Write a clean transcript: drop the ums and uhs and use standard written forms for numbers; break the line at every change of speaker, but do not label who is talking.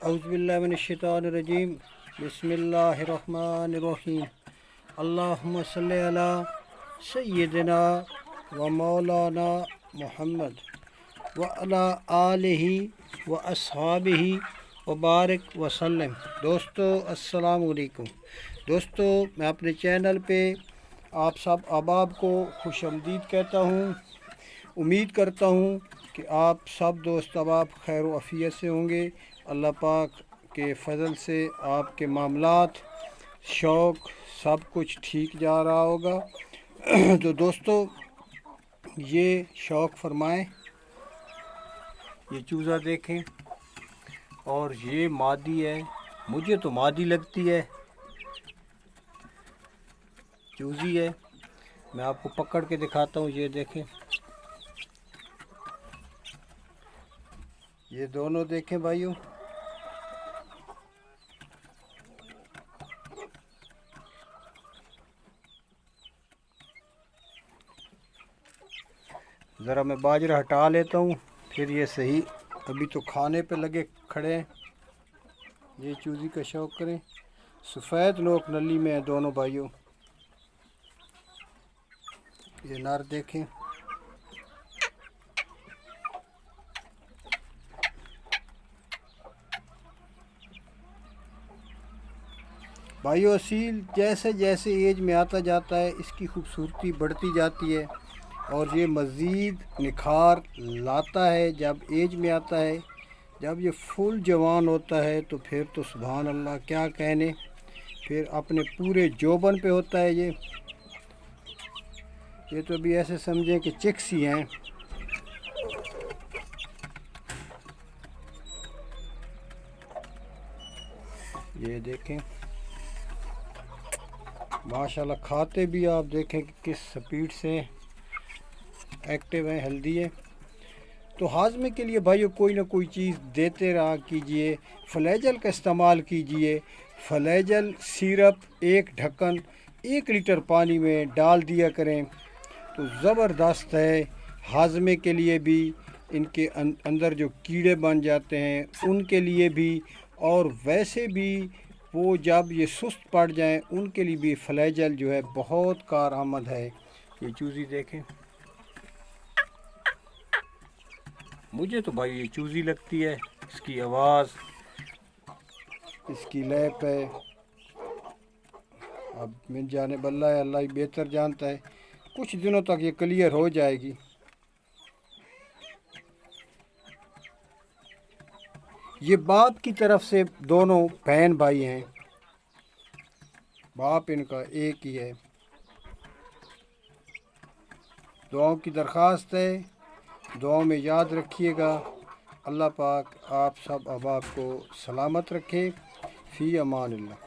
औज़ुबिल्लाहि बिस्मिल्लाहिर्रहमानिर्रहीम। अल्लाहुम्मा सल्लि अला सय्यिदिना व मौलाना मुहम्मद व अला आलिहि व अस्हाबिहि व बारिक वसल्लम। दोस्तों अस्सलाम वालेकुम। दोस्तों, मैं अपने चैनल पे आप सब अहबाब को खुशामदीद कहता हूँ। उम्मीद करता हूँ कि आप सब दोस्त अहबाब खैर व आफियत से होंगे। अल्लाह पाक के फ़ज़ल से आपके मामलात, शौक़ सब कुछ ठीक जा रहा होगा। तो दोस्तों, ये शौक़ फरमाएं, ये चूज़ा देखें, और ये मादी है, मुझे तो मादी लगती है, चूज़ी है। मैं आपको पकड़ के दिखाता हूँ, ये देखें, ये दोनों देखें भाइयों। ज़रा मैं बाजरा हटा लेता हूँ, फिर ये सही। अभी तो खाने पे लगे खड़े हैं। ये चूज़ी का शौक़ करें। सफ़ेद नोक नली में है दोनों भाइयों। ये नर देखें, भाइयों असील जैसे जैसे एज में आता जाता है इसकी खूबसूरती बढ़ती जाती है, और ये मज़ीद निखार लाता है जब एज में आता है। जब ये फुल जवान होता है तो फिर तो सुभान अल्लाह क्या कहने, फिर अपने पूरे जोबन पे होता है। ये तो अभी ऐसे समझें कि चिक्स ही हैं। ये देखें माशाल्लाह, खाते भी आप देखें कि किस स्पीड से एक्टिव है, हेल्दी है। तो हाजमे के लिए भाइयों कोई ना कोई चीज़ देते रहा कीजिए। फ्लैजल का इस्तेमाल कीजिए। फ्लैजल सिरप 1 ढक्कन 1 लीटर पानी में डाल दिया करें तो ज़बरदस्त है। हाजमे के लिए भी, इनके अंदर जो कीड़े बन जाते हैं उनके लिए भी, और वैसे भी वो जब ये सुस्त पड़ जाएं उनके लिए भी फ्लैजल जो है बहुत कारआमद है। ये चूज़ी देखें, मुझे तो भाई ये चूज़ी लगती है। इसकी आवाज़, इसकी लैप है, अब मिल जाने बल्ला है, अल्लाह ही बेहतर जानता है। कुछ दिनों तक ये क्लियर हो जाएगी। ये बाप की तरफ से दोनों बहन भाई हैं, बाप इनका एक ही है। दुआओं की दरख्वास्त है, दुआओं में याद रखिएगा। अल्लाह पाक आप सब अहबाब को सलामत रखे। फ़ी अमान अल्लाह।